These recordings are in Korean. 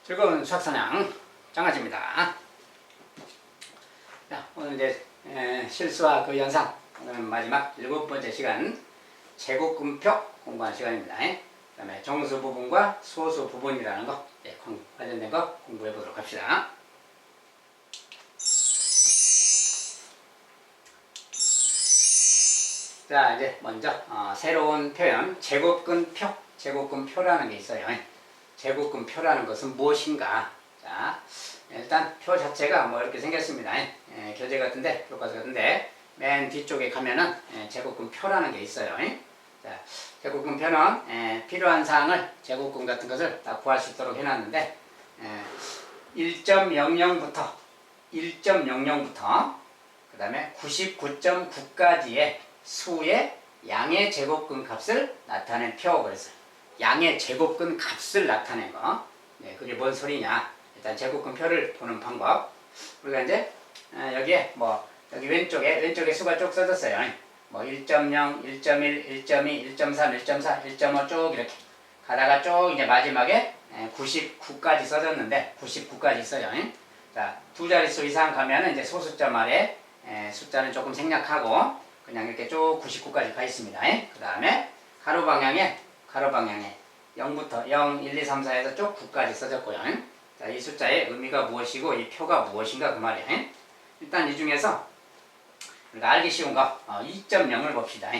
즐거운 수학사냥 장아찌입니다. 자, 오늘 이제 실수와 그 연상, 오늘은 마지막 7번째 시간 제곱근표 공부하는 시간입니다. 그 다음에 정수 부분과 소수 부분이라는 거, 관련된 거 공부해 보도록 합시다. 자, 이제 먼저 새로운 표현 제곱근표, 제곱근표라는 게 있어요. 제곱근표라는 것은 무엇인가? 자, 일단 표 자체가 뭐 이렇게 생겼습니다. 교재 같은데, 교과서 같은데 맨 뒤쪽에 가면은 제곱근표라는 게 있어요. 자, 제곱근표는 필요한 사항을 제곱근 같은 것을 다 구할 수 있도록 해놨는데 1.00부터 그 다음에 99.9까지의 수의 양의 제곱근 값을 나타낸 표. 그래서 양의 제곱근 값을 나타낸 거. 그게 뭔 소리냐? 일단 제곱근 표를 보는 방법. 우리가 이제 여기에 여기 왼쪽에 수가 쭉 써졌어요. 1.0, 1.1, 1.2, 1.3, 1.4, 1.5 쭉 이렇게 가다가 쭉 이제 마지막에 99까지 써졌는데 99까지 있어요. 자, 두 자릿수 이상 가면은 이제 소수점 아래 숫자는 조금 생략하고 그냥 이렇게 쭉 99까지 가 있습니다. 그 다음에 가로 방향에 0부터 0, 1, 2, 3, 4에서 쭉 9까지 써졌고요. 자, 이 숫자의 의미가 무엇이고 이 표가 무엇인가 그 말이에요. 일단 이 중에서 우리가 알기 쉬운 거 2.0을 봅시다.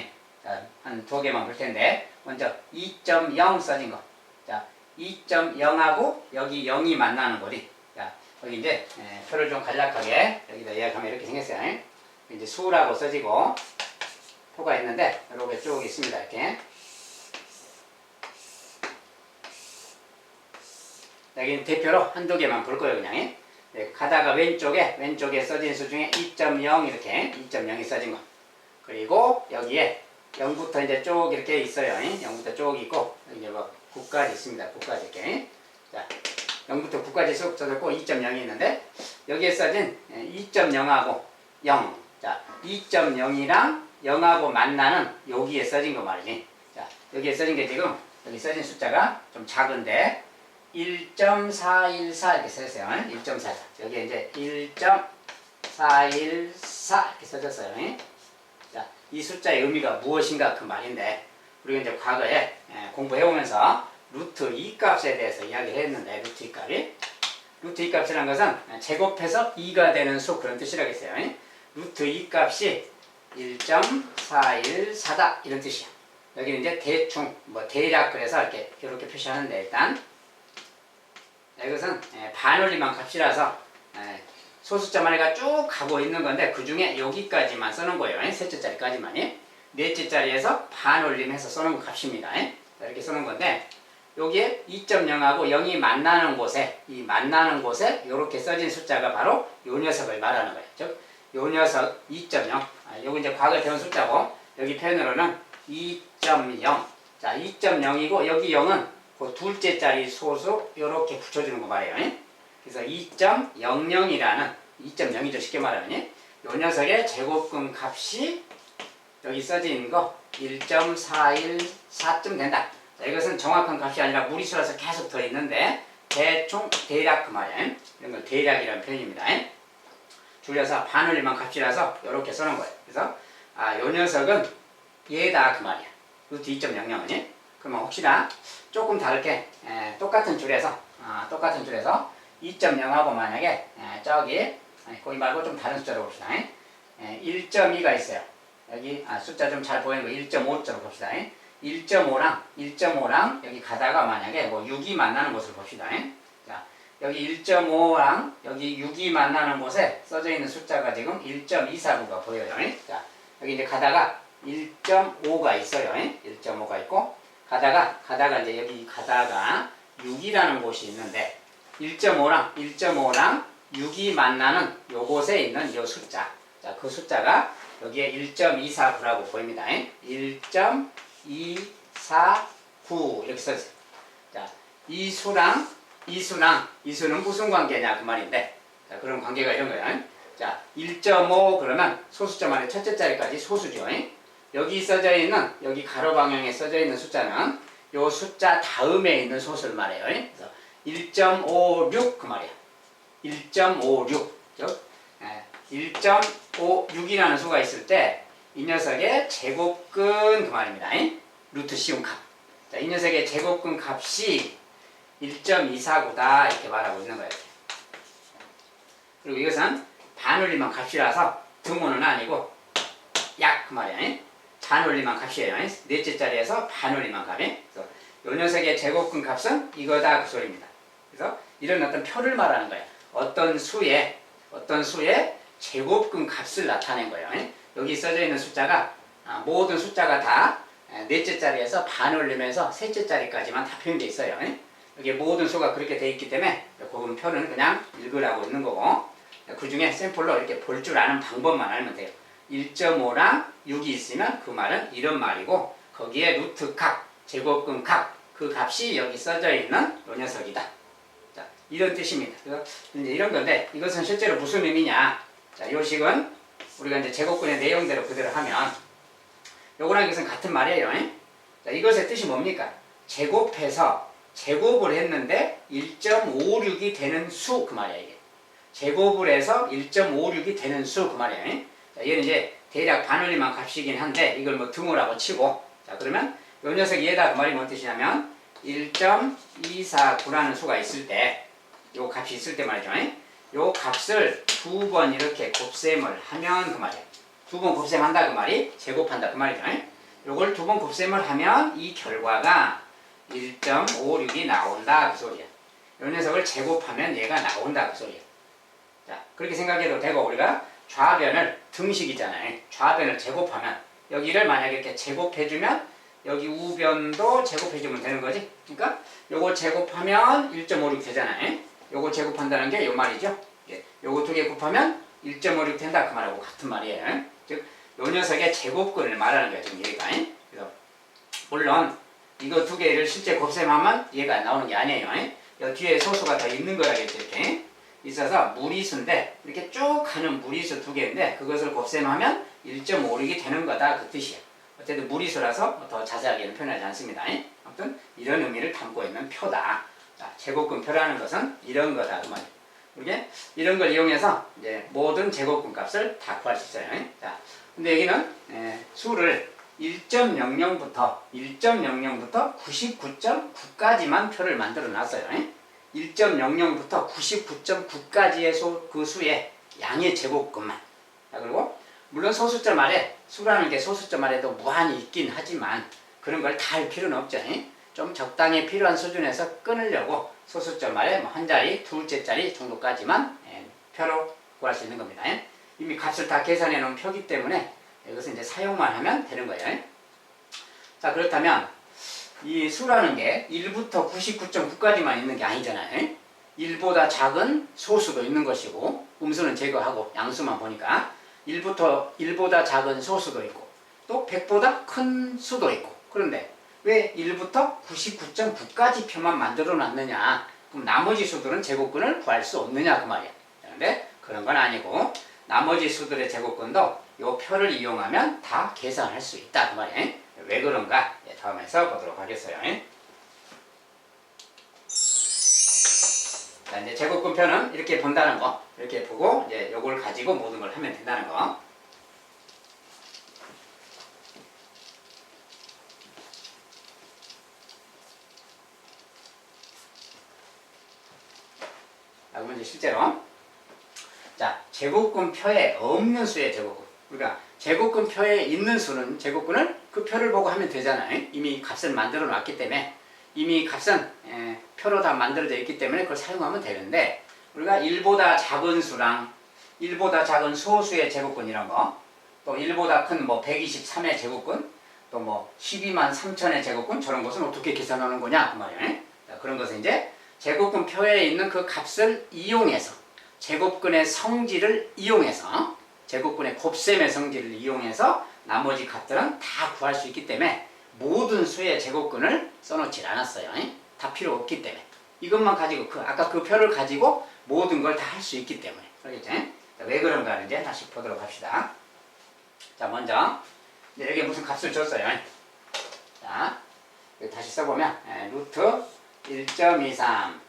자, 한 두 개만 볼 텐데 먼저 2.0 써진 거. 자, 2.0하고 여기 0이 만나는 거리. 자, 여기 이제 표를 좀 간략하게 여기다 이야기하면 이렇게 생겼어요. 이제 수라고 써지고 표가 있는데 이렇게 쭉 있습니다. 이렇게. 여기는 대표로 한두 개만 볼 거예요, 그냥. 가다가 왼쪽에 써진 수 중에 2.0 이렇게 2.0이 써진 거. 그리고 여기에 0부터 이제 쭉 이렇게 있어요. 0부터 쭉 있고 이제 9까지 있습니다. 9까지 이렇게. 자, 0부터 9까지 쭉 써졌고 2.0이 있는데 여기에 써진 2.0하고 0. 자, 2.0이랑 0하고 만나는 여기에 써진 거 말이지. 자, 여기에 써진 게 지금 여기 써진 숫자가 좀 작은데 1.414 이렇게 써있어요. 1.414. 여기에 이제 1.414 이렇게 써졌어요. 자, 이 숫자의 의미가 무엇인가 그 말인데 우리가 이제 과거에 공부해오면서 루트 2 값에 대해서 이야기를 했는데 루트 2 값이 루트 2 값이라는 것은 제곱해서 2가 되는 수 그런 뜻이라겠어요. 루트 2 값이 1.414다 이런 뜻이야. 여기는 이제 대충 대략 그래서 이렇게 표시하는데 일단 이것은 반올림한 값이라서 소수점 아래가 쭉 가고 있는 건데 그 중에 여기까지만 써놓은 거예요. 셋째 자리까지만이. 넷째 자리에서 반올림해서 써놓은 값입니다. 이렇게 써놓은 건데 여기에 2.0하고 0이 만나는 곳에 이렇게 써진 숫자가 바로 요 녀석을 말하는 거예요. 즉, 요 녀석 2.0. 요거 이제 과거에 배운 숫자고 여기 표현으로는 2.0. 자, 2.0이고 여기 0은 그 둘째 자리 소수 이렇게 붙여주는 거 말이에요. 그래서 2.00이라는 2.0이죠. 쉽게 말하면 요 녀석의 제곱근 값이 여기 써진 거 1.414쯤 된다. 자, 이것은 정확한 값이 아니라 무리수라서 계속 더 있는데 대충 대략 그 말이에요. 이런 걸 대략이라는 표현입니다. 줄여서 반올림한 값이라서 이렇게 써놓은 거예요. 그래서 요 녀석은 얘다 그 말이야. 루트 2.00은. 그러면 혹시나 조금 다르게 똑같은 줄에서 2.0하고 만약에 거기 말고 좀 다른 숫자로 봅시다. 1.2가 있어요. 여기 숫자 좀 잘 보이는 거 1.5로 봅시다. 1.5랑 여기 가다가 만약에 6이 만나는 곳을 봅시다. 자, 여기 1.5랑 여기 6이 만나는 곳에 써져 있는 숫자가 지금 1.249가 보여요. 자, 여기 이제 가다가 1.5가 있어요. 1.5가 있고 가다가 이제 여기 가다가 6이라는 곳이 있는데 1.5랑 6이 만나는 요곳에 있는 요 숫자. 자, 그 숫자가 여기에 1.249라고 보입니다. 1.249 이렇게 써있어요. 자, 이 수는 무슨 관계냐 그 말인데 자, 그런 관계가 이런 거예요. 자, 1.5 그러면 소수점 안에 첫째 자리까지 소수죠. 여기 써져 있는 여기 가로 방향에 써져 있는 숫자는 요 숫자 다음에 있는 소수를 말해요. 그래서 1.56 그 말이야. 1.56. 즉 1.56이라는 수가 있을 때 이 녀석의 제곱근 그 말입니다. 루트 씌운 값. 자, 이 녀석의 제곱근 값이 1.249다 이렇게 말하고 있는 거예요. 그리고 이것은 반올림한 값이라서 등호는 아니고 약 그 말이야. 반올림한 값이에요. 넷째 자리에서 반올림한 값이. 그래서 이 녀석의 제곱근 값은 이거다 그 소리입니다. 그래서 이런 어떤 표를 말하는 거예요. 어떤 수의 제곱근 값을 나타낸 거예요. 여기 써져 있는 숫자가 모든 숫자가 다 넷째 자리에서 반올림해서 셋째 자리까지만 다 표현되어 있어요. 여기 모든 수가 그렇게 되어 있기 때문에 그건 표는 그냥 읽으라고 있는 거고 그 중에 샘플로 이렇게 볼 줄 아는 방법만 알면 돼요. 1.5랑 6이 있으면 그 말은 이런 말이고 거기에 루트 값, 제곱근 값, 그 값이 여기 써져 있는 이 녀석이다. 자, 이런 뜻입니다. 그래서 이제 이런 건데 이것은 실제로 무슨 의미냐? 자, 이 식은 우리가 이제 제곱근의 내용대로 그대로 하면 요거랑 이것은 같은 말이에요. 자, 이것의 뜻이 뭡니까? 제곱해서 제곱을 했는데 1.56이 되는 수 그 말이야 이게. 제곱을 해서 1.56이 되는 수 그 말이에요. 자, 얘는 이제 대략 반올림한 값이긴 한데 이걸 뭐 등호라고 치고 자 그러면 요 녀석 얘다 그 말이 뭔 뜻이냐면 1.249라는 수가 있을 때 요 값이 있을 때 말이죠. 요 값을 두 번 이렇게 곱셈을 하면 그 말이에요. 두 번 곱셈한다 그 말이 제곱한다 그 말이죠. 요걸 두 번 곱셈을 하면 이 결과가 1.56이 나온다 그 소리야. 요 녀석을 제곱하면 얘가 나온다 그 소리야. 자, 그렇게 생각해도 되고 우리가 좌변을 등식이잖아요. 좌변을 제곱하면 여기를 만약에 이렇게 제곱해주면 여기 우변도 제곱해주면 되는 거지. 그러니까 요거 제곱하면 1.56 되잖아요. 요거 제곱한다는 게 요 말이죠. 예, 요거 두 개 곱하면 1.56 된다 그 말하고 같은 말이에요. 즉, 요 녀석의 제곱근을 말하는 거예요. 지금 얘가. 그래서 물론 이거 두 개를 실제 곱셈하면 얘가 나오는 게 아니에요. 여 뒤에 소수가 더 있는 거라겠죠. 이렇게 있어서 무리수인데 이렇게 쭉 가는 무리수 두 개인데 그것을 곱셈하면 1.56이 되는 거다 그 뜻이에요. 어쨌든 무리수라서 더 자세하게는 표현하지 않습니다. 아무튼 이런 의미를 담고 있는 표다. 자, 제곱근 표라는 것은 이런 거다 그 말이에요. 이렇게 이런 걸 이용해서 이제 모든 제곱근 값을 다 구할 수 있어요. 자, 근데 여기는 수를 1.00부터 99.9까지만 표를 만들어 놨어요. 1.00부터 99.9까지의 그 수의 양의 제곱근만. 자, 그리고 물론 소수점 아래 수라는 게 소수점 아래도 무한히 있긴 하지만 그런 걸 다 할 필요는 없죠. 좀 적당히 필요한 수준에서 끊으려고 소수점 아래 뭐 한 자리, 둘째 자리 정도까지만 표로 구할 수 있는 겁니다. 이미 값을 다 계산해 놓은 표기 때문에 이것은 이제 사용만 하면 되는 거예요. 자, 그렇다면 이 수라는 게 1부터 99.9까지만 있는 게 아니잖아요. 1보다 작은 소수도 있는 것이고 음수는 제거하고 양수만 보니까 1보다 작은 소수도 있고 또 100보다 큰 수도 있고 그런데 왜 1부터 99.9까지 표만 만들어 놨느냐? 그럼 나머지 수들은 제곱근을 구할 수 없느냐 그 말이야. 그런데 그런 건 아니고 나머지 수들의 제곱근도 이 표를 이용하면 다 계산할 수 있다 그 말이야. 왜 그런가? 다음에서 보도록 하겠어요. 자, 이제 제곱근표는 이렇게 본다는 거, 이렇게 보고 이제 요걸 가지고 모든 걸 하면 된다는 거. 자, 그러면 이제 실제로 자, 제곱근표에 없는 수의 제곱근. 우리가 제곱근표에 있는 수는 제곱근을 그 표를 보고 하면 되잖아요. 이미 값을 만들어 놨기 때문에 이미 값은 표로 다 만들어져 있기 때문에 그걸 사용하면 되는데 우리가 1보다 작은 수랑 1보다 작은 소수의 제곱근 이런 거 또 1보다 큰 뭐 123의 제곱근 또 뭐 12만 3천의 제곱근 저런 것은 어떻게 계산하는 거냐 그 말이에요. 자, 그런 것은 이제 제곱근 표에 있는 그 값을 이용해서 제곱근의 성질을 이용해서 제곱근의 곱셈의 성질을 이용해서 나머지 값들은 다 구할 수 있기 때문에 모든 수의 제곱근을 써놓지 않았어요. 다 필요 없기 때문에 이것만 가지고 아까 그 표를 가지고 모든 걸 다 할 수 있기 때문에 그러겠죠? 왜 그런가 하는지 하나씩 보도록 합시다. 자, 먼저 여기 무슨 값을 줬어요. 자, 여기 다시 써보면 루트 1.23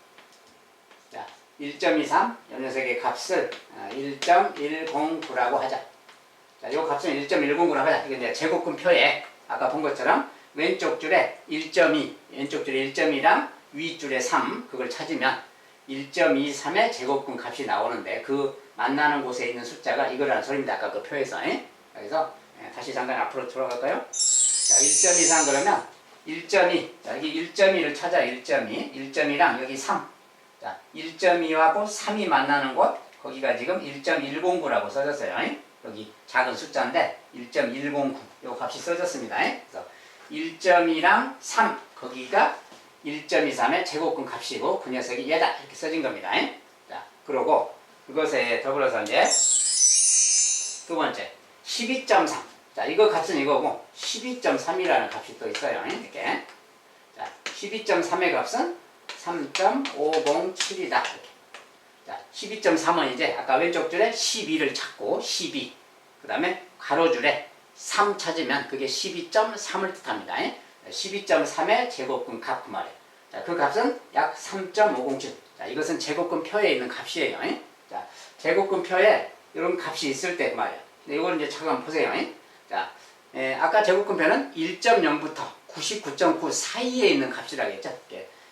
1.23, 요 녀석의 값을 1.109라고 하자. 자, 요 값은 1.109라고 하자. 이게 이제 제곱근 표에 아까 본 것처럼 왼쪽 줄에 1.2, 왼쪽 줄에 1.2랑 위줄에 3, 그걸 찾으면 1.23의 제곱근 값이 나오는데 그 만나는 곳에 있는 숫자가 이거라는 소리입니다. 아까 그 표에서. 그래서 다시 잠깐 앞으로 돌아갈까요? 자, 1.23 그러면 1.2, 자, 여기 1.2를 찾아. 1.2, 1.2랑 여기 3. 자, 1.2하고 3이 만나는 곳, 거기가 지금 1.109라고 써졌어요. 여기 작은 숫자인데 1.109, 요 값이 써졌습니다. 그래서 1.2랑 3, 거기가 1.23의 제곱근 값이고 그 녀석이 얘다, 이렇게 써진 겁니다. 자, 그러고 그것에 더불어서 이제 두 번째 12.3. 자, 이거 값은 이거고 12.3이라는 값이 또 있어요. 이렇게. 자, 12.3의 값은 3.507이다. 이렇게. 자, 12.3은 이제 아까 왼쪽 줄에 12를 찾고 12. 그 다음에 가로줄에 3 찾으면 그게 12.3을 뜻합니다. 12.3의 제곱근 값 그 말이에요. 자, 그 값은 약 3.507. 자, 이것은 제곱근 표에 있는 값이에요. 자, 제곱근 표에 이런 값이 있을 때 그 말이에요. 이걸 이제 잠깐 보세요. 자, 아까 제곱근표는 1.0부터 99.9 사이에 있는 값이라고 했죠.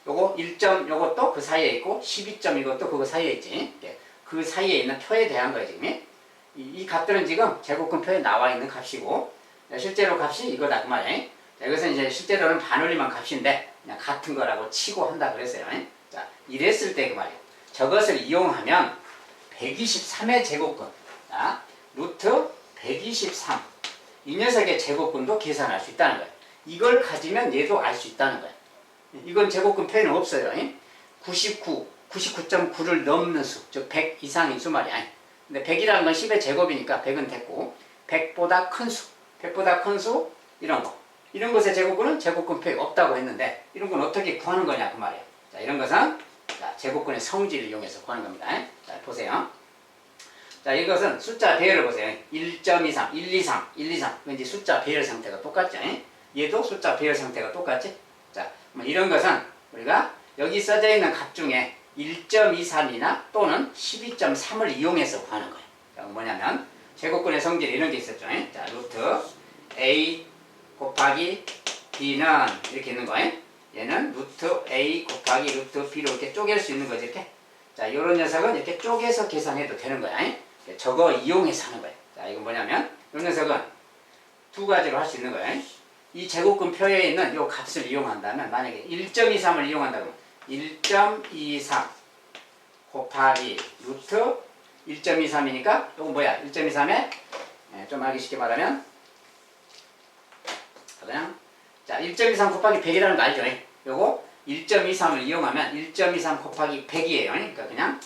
요거 1점 요것도 그 사이에 있고 12점 이것도 그거 사이에 있지. 그 사이에 있는 표에 대한 거예요, 지금. 이 값들은 지금 제곱근표에 나와 있는 값이고 실제로 값이 이거다 그 말이에요. 자, 이것은 이제 실제로는 반올림한 값인데 그냥 같은 거라고 치고 한다 그랬어요. 자, 이랬을 때 그 말이에요. 저것을 이용하면 123의 제곱근, 자, 루트 123, 이 녀석의 제곱근도 계산할 수 있다는 거예요. 이걸 가지면 얘도 알 수 있다는 거예요. 이건 제곱근 표에는 없어요. 99, 99.9를 넘는 수, 즉 100 이상인 수 말이야. 근데 100이라는 건 10의 제곱이니까 100은 됐고 100보다 큰 수, 100보다 큰 수, 이런 거. 이런 것의 제곱근은 제곱근 표에 없다고 했는데 이런 건 어떻게 구하는 거냐 그 말이에요. 자, 이런 것은 자, 제곱근의 성질을 이용해서 구하는 겁니다. 자, 보세요. 자, 이것은 숫자 배열을 보세요. 1.23, 1, 2, 3, 1, 2, 3. 왠지 숫자 배열 상태가 똑같죠? 얘도 숫자 배열 상태가 똑같지? 자, 이런 것은 우리가 여기 써져 있는 값 중에 1.23이나 또는 12.3을 이용해서 구하는 거예요. 자, 뭐냐면 제곱근의 성질이 이런 게 있었죠. 자, 루트 A 곱하기 B는 이렇게 있는 거예요. 얘는 루트 A 곱하기 루트 B로 이렇게 쪼갤 수 있는 거지, 이렇게. 자, 요런 녀석은 이렇게 쪼개서 계산해도 되는 거야. 저거 이용해서 하는 거예요. 자, 이건 뭐냐면 요 녀석은 두 가지로 할 수 있는 거예요. 이 제곱근 표에 있는 요 값을 이용한다면 만약에 1.23을 이용한다면 1.23 곱하기 루트 1.23이니까 요거 뭐야? 1.23에 좀 알기 쉽게 말하면 그냥 자 1.23 곱하기 100이라는 거 알죠? 요거 1.23을 이용하면 1.23 곱하기 100이에요. 그러니까 그냥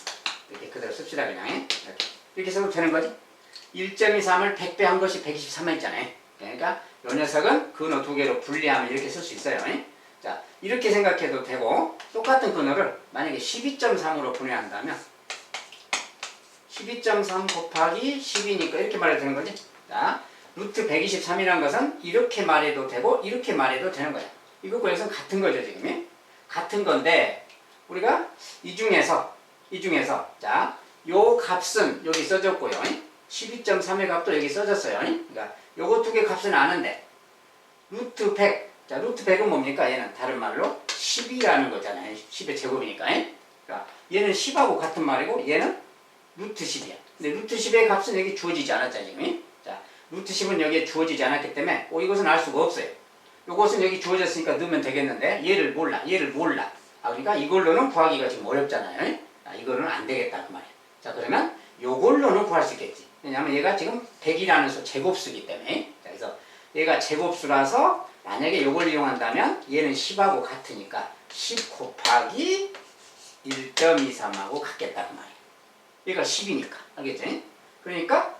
이렇게 그대로 씁시다 그냥 이렇게 써도 되는 거지. 1.23을 100배 한 것이 123만 있잖아요. 그러니까 요 녀석은 근호 두 개로 분리하면 이렇게 쓸 수 있어요. 자, 이렇게 생각해도 되고 똑같은 근호를 만약에 12.3으로 분해한다면 12.3 곱하기 10이니까 이렇게 말해도 되는 거지. 자, 루트 123이라는 것은 이렇게 말해도 되고 이렇게 말해도 되는 거야. 이거 그래서 같은 거죠, 지금. 같은 건데 우리가 이 중에서 자, 요 값은 여기 써졌고요. 12.3의 값도 여기 써졌어요. 그러니까 요거 두 개 값은 아는데 루트 100. 자, 루트 100은 뭡니까? 얘는 다른 말로 10이라는 거잖아요. 10의 제곱이니까. 그러니까 얘는 10하고 같은 말이고 얘는 루트 10이야. 근데 루트 10의 값은 여기 주어지지 않았잖아요, 지금. 자, 루트 10은 여기에 주어지지 않았기 때문에 이것은 알 수가 없어요. 요것은 여기 주어졌으니까 넣으면 되겠는데 얘를 몰라. 아, 그러니까 이걸로는 구하기가 지금 어렵잖아요. 아, 이거는 안 되겠다 그 말이에요. 자, 그러면 요걸로는 구할 수 있겠지. 왜냐하면 얘가 지금 100이라는 수 제곱수이기 때문에. 자, 그래서 얘가 제곱수라서 만약에 요걸 이용한다면 얘는 10하고 같으니까 10 곱하기 1.23하고 같겠다 그 말이에요. 얘가 10이니까. 알겠죠? 그러니까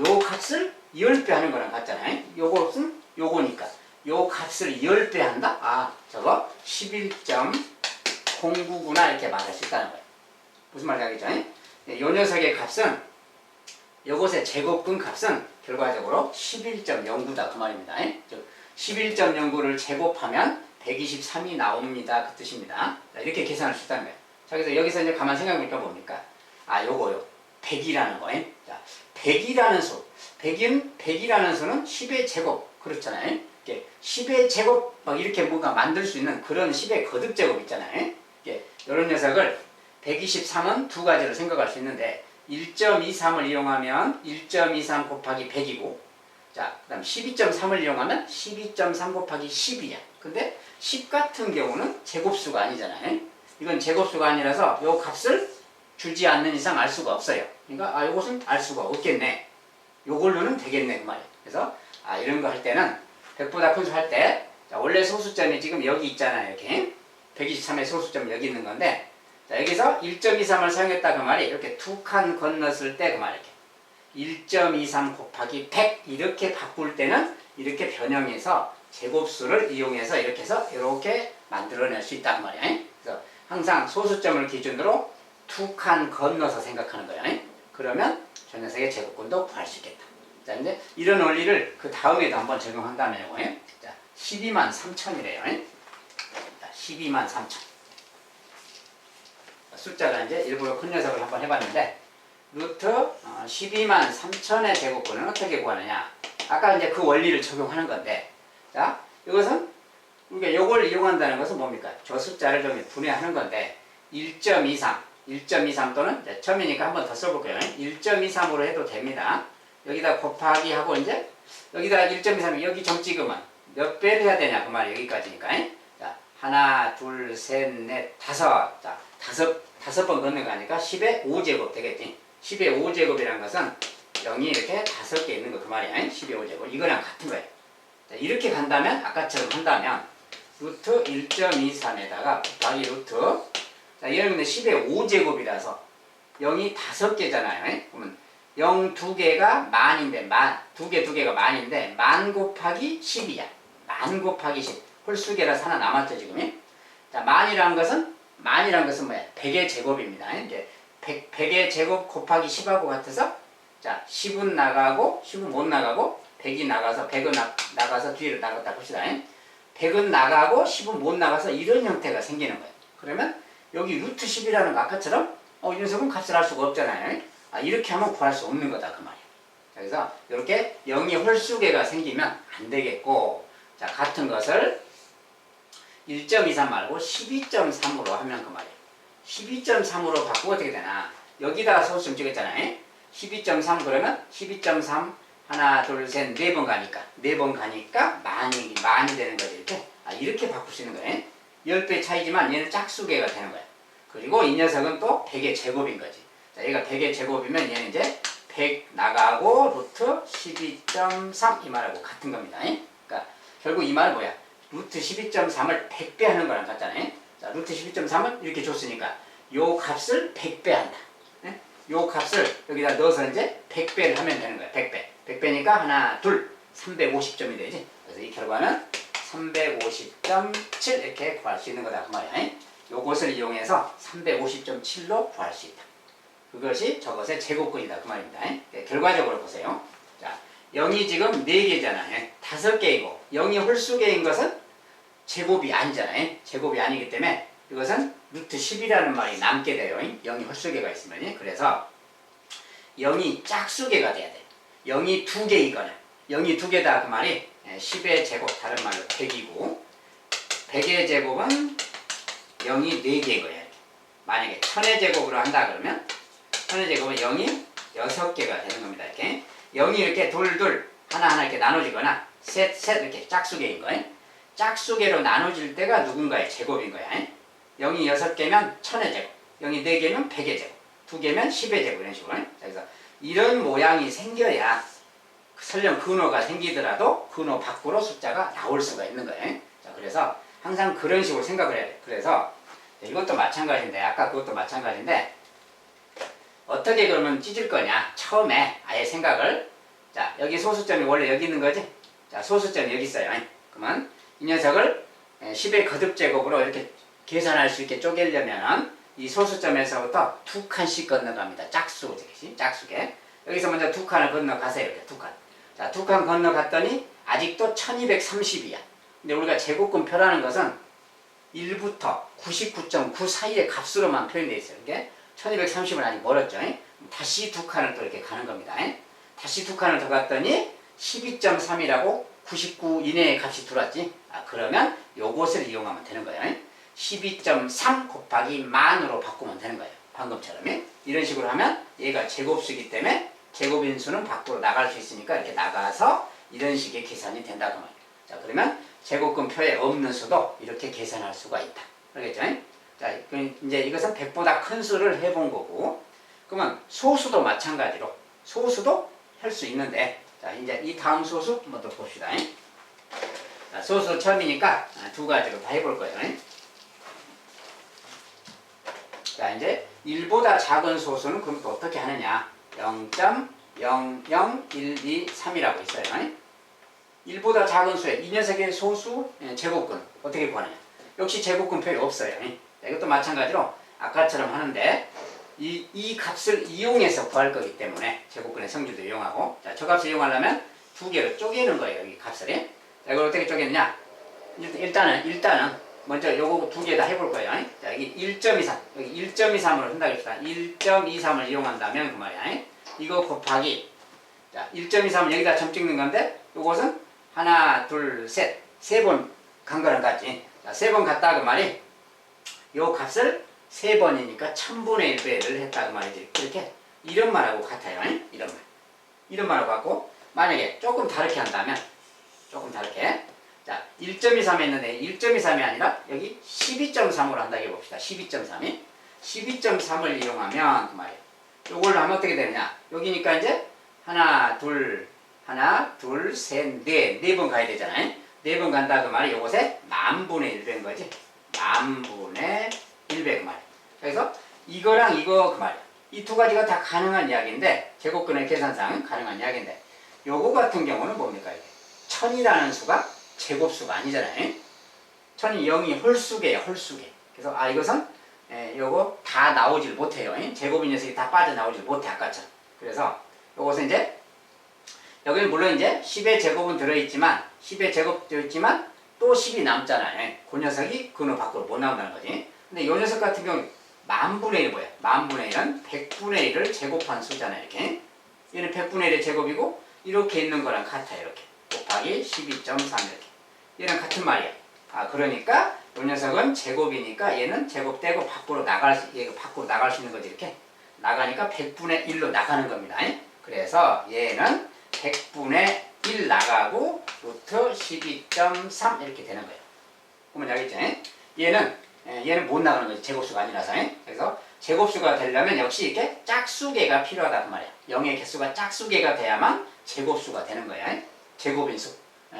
요 값을 10배 하는 거랑 같잖아요. 요것은 요거니까. 요 값을 10배 한다? 저거 11.09구나 이렇게 말할 수 있다는 거예요. 무슨 말인지 알겠죠? 요 녀석의 값은 요것의 제곱근 값은 결과적으로 11.09다 그 말입니다. 즉 11.09를 제곱하면 123이 나옵니다. 그 뜻입니다. 자, 이렇게 계산할 수 있다는 거예요. 자, 그래서 여기서 이제 가만 생각해보니까 뭡니까? 아, 요거요. 100이라는 거예요. 자, 100이라는 수. 100이라는 수는 10의 제곱. 그렇잖아요. 이렇게 10의 제곱, 막 이렇게 뭔가 만들 수 있는 그런 10의 거듭 제곱 있잖아요. 이렇게, 이런 녀석을 123은 두 가지로 생각할 수 있는데, 1.23을 이용하면 1.23 곱하기 100이고, 자, 그 다음 12.3을 이용하면 12.3 곱하기 10이야. 근데 10 같은 경우는 제곱수가 아니잖아요. 이건 제곱수가 아니라서 요 값을 주지 않는 이상 알 수가 없어요. 그러니까 아, 요것은 알 수가 없겠네. 요걸로는 되겠네 그 말이에요. 그래서 아, 이런 거 할 때는 100보다 큰 수 할 때, 자, 원래 소수점이 지금 여기 있잖아요. 이렇게 123의 소수점 여기 있는 건데, 자, 여기서 1.23을 사용했다 그 말이 이렇게 두 칸 건넜을 때 그 말이에요. 1.23 곱하기 100 이렇게 바꿀 때는 이렇게 변형해서 제곱수를 이용해서 이렇게 해서 이렇게 만들어낼 수 있단 말이야. 그래서 항상 소수점을 기준으로 두 칸 건너서 생각하는 거야. 그러면 저 녀석의 제곱근도 구할 수 있겠다. 자, 이제 이런 원리를 그 다음에도 한번 적용한다면요. 자, 12만 3천이래요. 자, 12만 3천. 숫자가 이제 일부러 큰 녀석을 한번 해봤는데, 루트 12만 3천의 제곱근은 어떻게 구하느냐? 아까 이제 그 원리를 적용하는 건데, 자, 이것은 우리가 이걸 이용한다는 것은 뭡니까? 저 숫자를 좀 분해하는 건데, 1.23 또는 처음이니까 한번 더 써볼게요. 1.23으로 해도 됩니다. 여기다 곱하기 하고 이제 여기다 1.23 여기 점 찍으면 몇 배를 해야 되냐 그 말이 여기까지니까. 자, 하나, 둘, 셋, 넷, 다섯. 자, 다섯 번 걷는 거 하니까 10의 5제곱 되겠지. 10의 5제곱이라는 것은 0이 이렇게 5개 있는 거 그 말이야. 10의 5제곱. 이거랑 같은 거예요. 자, 이렇게 간다면 아까처럼 한다면 루트 1.23에다가 곱하기 루트, 자, 여러분들 10의 5제곱이라서 0이 5개잖아요. 그러면 0 2개가 만인데, 두 개가 만인데, 만 곱하기 10이야. 만 곱하기 10. 홀수계라서 하나 남았죠, 지금. 자, 만이라는 것은 뭐야? 100의 제곱입니다. 이제 100의 제곱 곱하기 10하고 같아서, 자, 10은 나가고, 10은 못 나가고, 100이 나가서, 100은 나가서 뒤로 나갔다 봅시다. 100은 나가고, 10은 못 나가서 이런 형태가 생기는 거예요. 그러면, 여기 루트 10이라는 거 아까처럼, 이 녀석은 값을 할 수가 없잖아요. 아, 이렇게 하면 구할 수 없는 거다, 그 말이에요. 자, 그래서, 이렇게 0이 홀수계가 생기면 안 되겠고, 자, 같은 것을 1.23 말고 12.3으로 하면 그 말이에요. 12.3으로 바꾸고 어떻게 되나? 여기다가 소수점 찍었잖아요. 12.3 그러면 12.3 하나, 둘, 셋, 네 번 가니까. 네 번 가니까 만이 되는 거지, 이렇게. 아, 이렇게 바꿀 수 있는 거예요. 10배 차이지만 얘는 짝수계가 되는 거야. 그리고 이 녀석은 또 100의 제곱인 거지. 자, 얘가 100의 제곱이면 얘는 이제 100 나가고 루트 12.3 이 말하고 같은 겁니다. 그러니까 결국 이 말은 뭐야? 루트 12.3을 100배 하는 거랑 같잖아요. 자, 루트 12.3을 이렇게 줬으니까 요 값을 100배 한다. 요 값을 여기다 넣어서 이제 100배를 하면 되는 거야. 100배. 100배니까 하나, 둘, 350점이 되지. 그래서 이 결과는 350.7 이렇게 구할 수 있는 거다 그 말이야. 요것을 이용해서 350.7로 구할 수 있다. 그것이 저것의 제곱근이다 그 말입니다. 결과적으로 보세요. 자, 0이 지금 4개잖아요. 5개이고 0이 홀수계인 것은 제곱이 아니잖아요. 제곱이 아니기 때문에 이것은 루트 10이라는 말이 남게 돼요. 0이 홀수계가 있으면. 그래서 0이 짝수계가 돼야 돼. 0이 2개이거나 0이 2개다 그 말이 10의 제곱, 다른 말로 100이고 100의 제곱은 0이 4개고요. 만약에 1000의 제곱으로 한다 그러면 1000의 제곱은 0이 6개가 되는 겁니다. 이렇게 0이 이렇게 둘 하나 이렇게 나눠지거나 셋 이렇게 짝수계인 거예요. 짝수계로 나눠질 때가 누군가의 제곱인 거야. 0이 6개면 1000의 제곱, 0이 4개면 100의 제곱, 2개면 10의 제곱 이런 식으로. 그래서 이런 모양이 생겨야 설령 근호가 생기더라도 근호 밖으로 숫자가 나올 수가 있는 거예요. 자, 그래서 항상 그런 식으로 생각을 해야 돼. 그래서 이것도 마찬가지인데, 아까 그것도 마찬가지인데, 어떻게 그러면 찢을 거냐? 처음에 아예 생각을, 자, 여기 소수점이 원래 여기 있는 거지? 자, 소수점이 여기 있어요. 그러면 이 녀석을 10의 거듭제곱으로 이렇게 계산할 수 있게 쪼개려면 이 소수점에서부터 2칸씩 건너갑니다. 짝수계. 여기서 먼저 2칸을 건너가세요. 이렇게 2칸. 자, 2칸 건너갔더니 아직도 1230이야. 근데 우리가 제곱근 표라는 것은 1부터 99.9 사이의 값으로만 표현되어 있어요. 이게 1230은 아직 멀었죠. 다시 두 칸을 또 이렇게 가는 겁니다. 다시 두 칸을 더 갔더니 12.3이라고 99 이내의 값이 들어왔지. 그러면 요것을 이용하면 되는 거예요. 12.3 곱하기 만으로 바꾸면 되는 거예요. 방금처럼. 이런 식으로 하면 얘가 제곱수이기 때문에 제곱인수는 밖으로 나갈 수 있으니까 이렇게 나가서 이런 식의 계산이 된다고 말이에요. 자, 그러면 제곱근표에 없는 수도 이렇게 계산할 수가 있다. 알겠죠? 자, 이제 이것은 100보다 큰 수를 해본 거고, 그러면 소수도 마찬가지로 소수도 할 수 있는데, 자, 이제 이 다음 소수 한번 더 봅시다. 자, 소수 처음이니까 두 가지로 다 해볼 거예요. 자, 이제 1보다 작은 소수는 그럼 또 어떻게 하느냐? 0.00123이라고 있어요. 1보다 작은 수의 이 녀석의 소수 제곱근 어떻게 구하느냐? 역시 제곱근표에 없어요. 이것도 마찬가지로 아까처럼 하는데 이 값을 이용해서 구할 거기 때문에 제곱근의 성질도 이용하고, 자, 저 값을 이용하려면 두 개로 쪼개는 거예요. 여기 값을. 자, 이걸 어떻게 쪼개느냐? 일단은 먼저 요거 두 개 다 해볼 거예요. 자, 여기 1.23 여기 1.23으로 한다고 했다. 1.23을 이용한다면 그 말이야. 이거 곱하기, 자, 1.23은 여기다 점 찍는 건데 요것은 하나, 둘, 셋, 세 번 간 거랑 같지. 자, 세 번 갔다 그 말이 요 값을 세 번이니까 1000분의 1배를 했다 그 말이지. 이렇게 이런 말하고 같아요. 이런 말하고 같고, 만약에 조금 다르게 한다면 조금 다르게, 자, 1.23 했는데 1.23이 아니라 여기 12.3으로 한다고 해봅시다. 12.3이 12.3을 이용하면 그 말이에요. 요걸로 하면 어떻게 되느냐? 여기니까 이제 하나, 둘, 셋, 네 번 가야 되잖아요. 네 번 간다 그 말이 요것에 만분의 1배인 거지. 만분의 1배 그 말이에요. 그래서 이거랑 이거 그 말이에요. 이 두 가지가 다 가능한 이야기인데, 제곱근의 계산상 가능한 이야기인데, 요거 같은 경우는 뭡니까? 이게 1000이라는 수가 제곱수가 아니잖아요. 1000이 0이 홀수계예요. 홀수계. 그래서 이것은 요거 다 나오질 못해요. 제곱인 녀석이 다 빠져나오질 못해, 아까처럼. 그래서 요것은 이제 여기는 물론 이제 10의 제곱은 들어있지만, 10의 제곱 들어있지만 또 10이 남잖아요. 그 녀석이 그 놈 밖으로 못 나온다는 거지. 근데 요 녀석 같은 경우는 만분의 1 뭐야? 만분의 1은 100분의 1을 제곱한 수잖아요. 이렇게. 얘는 100분의 1의 제곱이고, 이렇게 있는 거랑 같아요. 이렇게. 곱하기 12.3 이렇게. 얘랑 같은 말이야. 그러니까 요 녀석은 제곱이니까 얘는 제곱되고 얘가 밖으로 나갈 수 있는 거지. 이렇게. 나가니까 100분의 1로 나가는 겁니다. 그래서 얘는 100분의 1 나가고 루트 12.3 이렇게 되는 거예요. 그러면 알겠죠? 얘는 못 나가는 거지. 제곱수가 아니라서. 그래서 제곱수가 되려면 역시 이렇게 짝수계가 필요하다 그 말이야. 0의 개수가 짝수계가 돼야만 제곱수가 되는 거야. 제곱인수.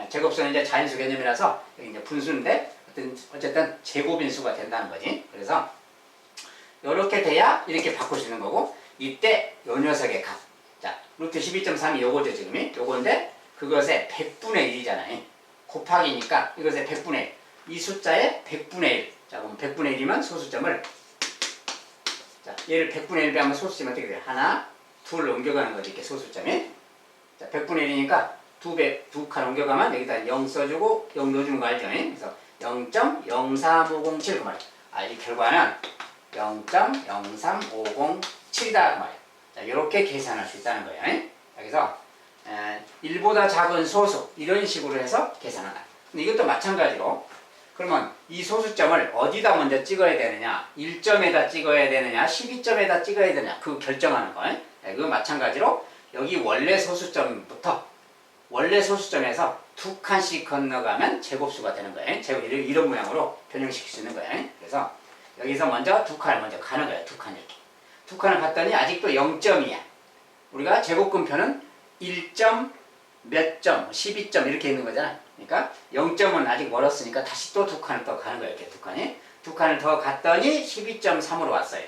제곱수는 이제 자인수 개념이라서 여기 이제 분수인데 어쨌든 제곱인수가 된다는 거지. 그래서 이렇게 돼야 이렇게 바꿀 수 있는 거고, 이때 요 녀석의 값. 자, 루트 12.3이 요거죠, 지금이. 요건데, 그것의 100분의 1이잖아요. 곱하기니까 이것의 100분의 1. 이 숫자의 100분의 1. 자, 그럼 100분의 1이면 소수점을, 자, 얘를 100분의 1 빼면 소수점이 어떻게 돼요? 하나, 둘 옮겨가는 거지, 이렇게 소수점이. 자, 100분의 1이니까 두 칸 옮겨가면 여기다 0 써주고 0 넣어주는 거 알죠? 그래서 0.03507 그 말이에요. 이 결과는 0.03507이다 그 말이에요. 자, 이렇게 계산할 수 있다는 거예요. 여기서 1보다 작은 소수 이런 식으로 해서 계산한다. 근데 이것도 마찬가지로, 그러면 이 소수점을 어디다 먼저 찍어야 되느냐, 1점에다 찍어야 되느냐, 12점에다 찍어야 되느냐, 그 결정하는 거예요. 그거 마찬가지로 여기 원래 소수점에서 두 칸씩 건너가면 제곱수가 되는 거예요. 이런 모양으로 변형시킬 수 있는 거예요. 그래서 여기서 먼저 두 칸을 먼저 가는 거예요. 두 칸 이렇게. 두 칸을 갔더니 아직도 0점이야. 우리가 제곱근표는 1점, 몇 점, 12점 이렇게 있는 거잖아. 그러니까 0점은 아직 멀었으니까 다시 또 두 칸을 더 가는 거예요. 이렇게 두 칸이. 두 칸을 더 갔더니 12.3으로 왔어요.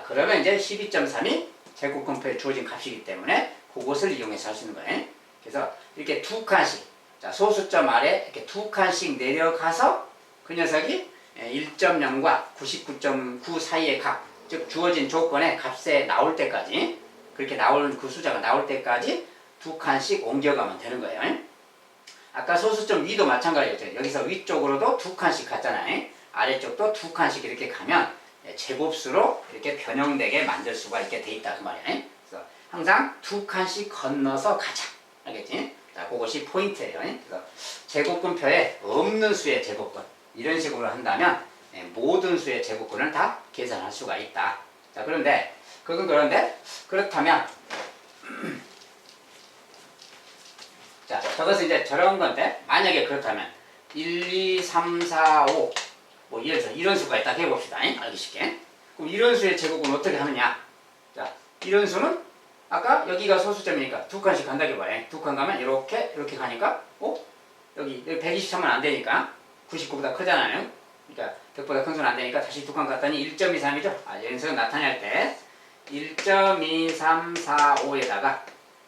그러면 이제 12.3이 제곱근표에 주어진 값이기 때문에 그것을 이용해서 할 수 있는 거예요. 그래서 이렇게 두 칸씩, 자, 소수점 아래 이렇게 두 칸씩 내려가서 그 녀석이 1.0과 99.9 사이의 값, 즉 주어진 조건의 값에 나올 때까지, 그렇게 나올 그 숫자가 나올 때까지 두 칸씩 옮겨가면 되는 거예요. 아까 소수점 위도 마찬가지였죠. 여기서 위쪽으로도 두 칸씩 갔잖아요. 아래쪽도 두 칸씩 이렇게 가면 제곱수로 이렇게 변형되게 만들 수가 있게 돼 있다 그 말이야. 그래서 항상 두 칸씩 건너서 가자. 알겠지? 자, 그것이 포인트예요. 그래서 제곱근표에 없는 수의 제곱근 이런 식으로 한다면 모든 수의 제곱근을 다 계산할 수가 있다. 자, 그런데 그렇다면 자, 저것은 이제 저런 건데 만약에 그렇다면 1, 2, 3, 4, 5 뭐 이런 수가 있다 해봅시다. 알기 쉽게. 그럼 이런 수의 제곱은 어떻게 하느냐? 자, 이런 수는 아까 여기가 소수점이니까 두 칸씩 간다고 봐요. 두 칸 가면 이렇게 가니까 여기 123은 안 되니까 99보다 크잖아요. 그러니까 100보다 큰 수는 안 되니까 다시 두 칸 갔더니 1.23이죠. 아, 여기서 나타낼 때 1.2345에다가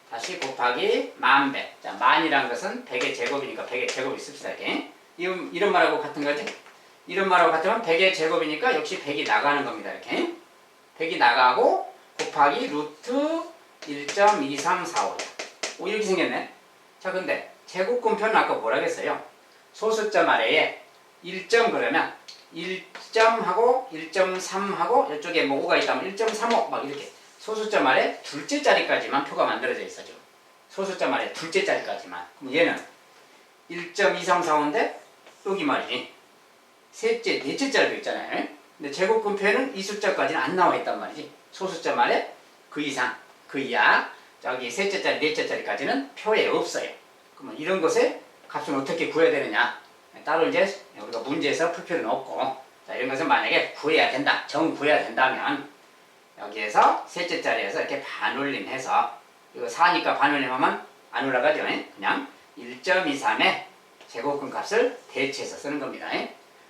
다시 곱하기 10,000배. 자, 만이란 것은 100의 제곱이니까 100의 제곱이 씁시다. 이렇게. 이런 말하고 같은 거지? 이런 말하고 같으면 100의 제곱이니까 역시 100이 나가는 겁니다. 이렇게. 100이 나가고 곱하기 루트 1.2345. 이렇게 생겼네. 자, 근데 제곱근표는 아까 뭐라 했어요? 소수점 아래에 1점 그러면 1점하고 1.3하고 이쪽에 뭐 5가 있다면 1.35 막 이렇게 소수점 아래 둘째 자리까지만 표가 만들어져 있어죠. 소수점 아래 둘째 자리까지만. 그럼 얘는 1.2345인데 여기 말이지. 넷째 자리도 있잖아요. 근데 제곱근표에는 이 숫자까지는 안 나와 있단 말이지. 소수점 아래 그 이상, 그 이하, 저기 셋째 자리, 넷째 자리까지는 표에 없어요. 그러면 이런 것의 값은 어떻게 구해야 되느냐? 따로 이제 우리가 문제에서 풀 필요는 없고, 자, 이런 것은 만약에 구해야 된다, 구해야 된다면 여기에서 셋째 자리에서 이렇게 반올림해서 이거 4니까 반올림하면 안 올라가죠. 그냥 1.23의 제곱근 값을 대체해서 쓰는 겁니다.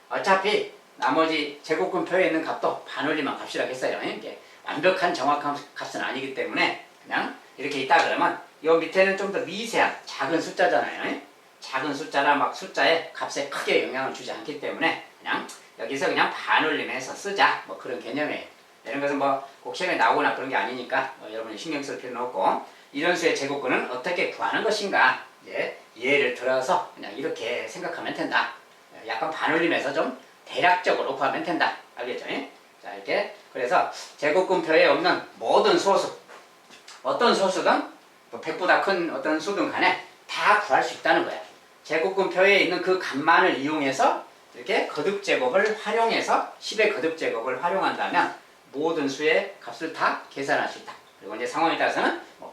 어차피 나머지 제곱근표에 있는 값도 반올림한 값이라고 했어요. 이게 완벽한 정확한 값은 아니기 때문에 그냥 이렇게 있다 그러면 이 밑에는 좀 더 미세한 작은 숫자잖아요. 작은 숫자라 막 숫자의 값에 크게 영향을 주지 않기 때문에 그냥 여기서 그냥 반올림해서 쓰자, 뭐 그런 개념이에요. 이런 것은 뭐 꼭 시험에 나오거나 그런 게 아니니까 여러분이 신경 쓸 필요는 없고, 이런 수의 제곱근은 어떻게 구하는 것인가 이제 예를 들어서 그냥 이렇게 생각하면 된다. 약간 반올림해서 좀 대략적으로 구하면 된다. 알겠죠? 자, 이렇게 그래서 제곱근표에 없는 모든 소수, 어떤 소수든 뭐 100보다 큰 어떤 수든 간에 다 구할 수 있다는 거야. 제곱근표에 있는 그 값만을 이용해서 이렇게 거듭제곱을 활용해서 10의 거듭제곱을 활용한다면 모든 수의 값을 다 계산할 수 있다. 그리고 이제 상황에 따라서는 뭐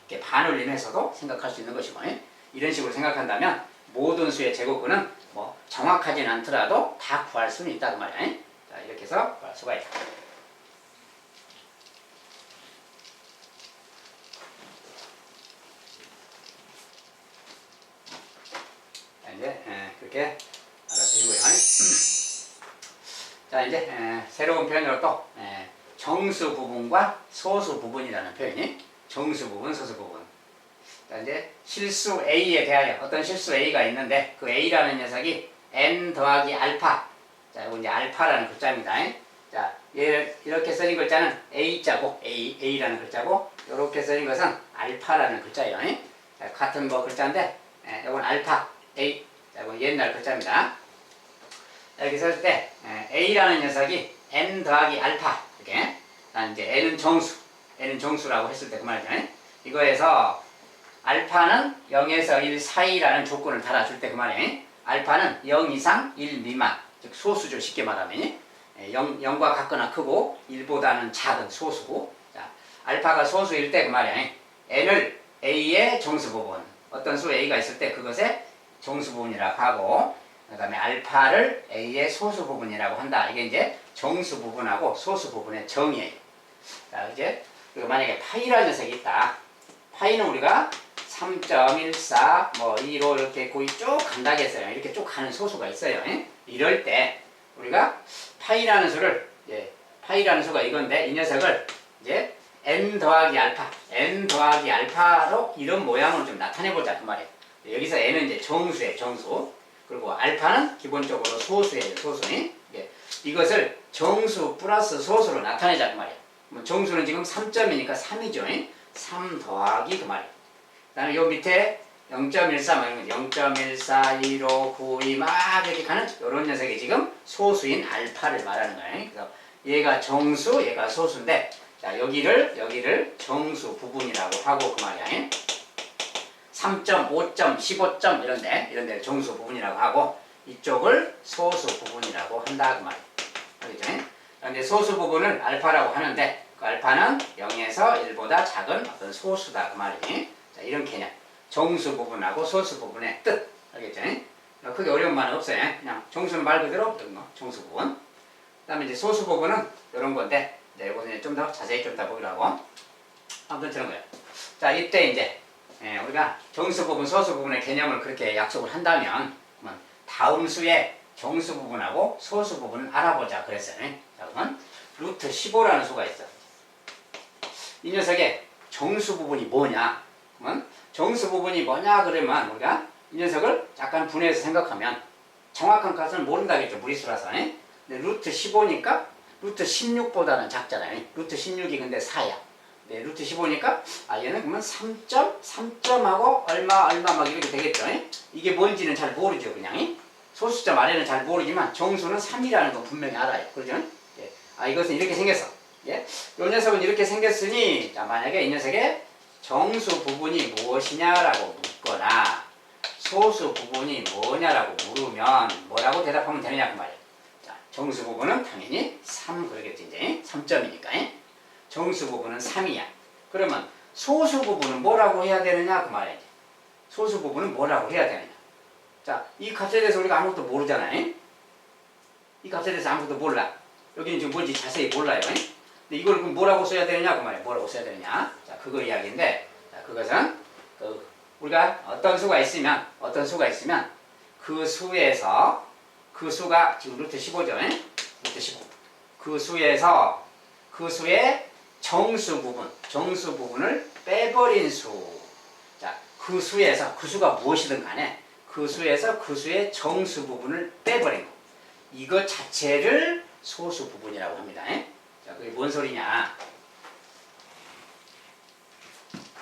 이렇게 반올림해서도 생각할 수 있는 것이고, 이런 식으로 생각한다면 모든 수의 제곱근은 뭐 정확하진 않더라도 다 구할 수는 있다 그 말이야. 자, 이렇게 해서 구할 수가 있다. 자, 이제 그렇게 알아두시고요. 자, 이제 새로운 표현으로 또 정수 부분과 소수 부분이라는 표현이, 정수 부분, 소수 부분. 자, 이제 실수 A에 대하여 어떤 실수 A가 있는데 그 A라는 녀석이 N 더하기 알파. 자, 이거 이제 알파라는 글자입니다. 자, 이렇게 써진 글자는 A자고, A라는 글자고, 이렇게 써진 것은 알파라는 글자예요. 자, 같은 뭐 글자인데, 이건 알파, A. 자, 이건 옛날 글자입니다. 여기 쓸 때 A라는 녀석이 N 더하기 알파, 이렇게. 이제 N은 정수라고 했을 때 그 말이죠. 이거에서 알파는 0에서 1 사이라는 조건을 달아줄 때 그 말이에요. 알파는 0 이상 1 미만, 즉 소수죠. 쉽게 말하면 0과 같거나 크고 1보다는 작은 소수. 자, 알파가 소수일 때 그 말이에요. N을 A의 정수 부분, 어떤 수 A가 있을 때 그것의 정수 부분이라고 하고, 그 다음에 알파를 A의 소수 부분이라고 한다. 이게 이제 정수 부분하고 소수 부분의 정의예요. 자, 이제 그리고 만약에 파이라는 녀석이 있다. 파이는 우리가 3.14 뭐 2로 이렇게 거의 쭉 간다고 했어요. 이렇게 쭉 가는 소수가 있어요. 이럴 때 우리가 파이라는 수를, 파이라는 수가 이건데 이 녀석을 이제 N 더하기 알파로 이런 모양으로 좀 나타내보자 그 말이에요. 여기서 N은 이제 정수예요. 정수. 그리고 알파는 기본적으로 소수예요. 소수. 이것을 정수 플러스 소수로 나타내자 그 말이에요. 정수는 지금 3점이니까 3이죠. 3 더하기 그 말이에요. 그 다음에 요 밑에 0.13, 0.14, 15, 92, 막 이렇게 가는 이런 녀석이 지금 소수인 알파를 말하는 거예요. 그래서 얘가 정수, 얘가 소수인데, 자, 여기를 정수 부분이라고 하고 그 말이야. 3점, 5점, 15점 이런 데를 정수 부분이라고 하고, 이쪽을 소수 부분이라고 한다 그 말이야. 알겠죠? 그런데 소수 부분을 알파라고 하는데, 그 알파는 0에서 1보다 작은 어떤 소수다 그 말이지. 자, 이런 개념. 정수 부분하고 소수 부분의 뜻. 알겠죠? 크게 어려운 말은 없어요. 그냥 정수는 말 그대로 그런 거. 정수 부분. 그 다음에 이제 소수 부분은 이런 건데, 이것은 좀 더 자세히 좀 더 보려고. 아무튼 저런 거예요. 자, 이때 이제, 우리가 정수 부분, 소수 부분의 개념을 그렇게 약속을 한다면, 다음 수의 정수 부분하고 소수 부분을 알아보자 그랬어요. 자, 그러면 루트 15라는 수가 있어. 이 녀석의 정수 부분이 뭐냐? 그러면 정수 부분이 뭐냐 그러면 우리가 이 녀석을 약간 분해해서 생각하면 정확한 값은 모른다겠죠. 무리수라서. 근데 루트 15니까 루트 16보다는 작잖아요. 루트 16이 근데 4야. 네, 루트 15니까 얘는 그러면 3점하고 얼마 막 이렇게 되겠죠. 이게 뭔지는 잘 모르죠. 그냥. 소수점 아래는 잘 모르지만 정수는 3이라는 건 분명히 알아요. 그렇죠? 예. 이것은 이렇게 생겼어. 예. 이 녀석은 이렇게 생겼으니, 자, 만약에 이 녀석의 정수 부분이 무엇이냐라고 묻거나 소수 부분이 뭐냐라고 물으면 뭐라고 대답하면 되느냐 그 말이에요. 자, 정수 부분은 당연히 3 그러겠지 이제 3점이니까. 정수 부분은 3이야. 그러면 소수 부분은 뭐라고 해야 되느냐 그 말이에요. 소수 부분은 뭐라고 해야 되느냐. 자, 이 값에 대해서 우리가 아무것도 모르잖아요. 이 값에 대해서 아무것도 몰라. 여기는 지금 뭔지 자세히 몰라요. 근데 이걸 그럼 뭐라고 써야 되느냐 그 말이에요. 뭐라고 써야 되느냐. 자, 그거 이야기인데, 자, 그것은 우리가 어떤 수가 있으면 그 수에서 그 수가 지금 루트 15죠. 루트 15. 그 수에서 그 수의 정수 부분을 빼버린 수. 자, 그 수에서 그 수가 무엇이든 간에 그 수에서 그 수의 정수 부분을 빼버린 거. 이것 자체를 소수 부분이라고 합니다. 자, 그게 뭔 소리냐?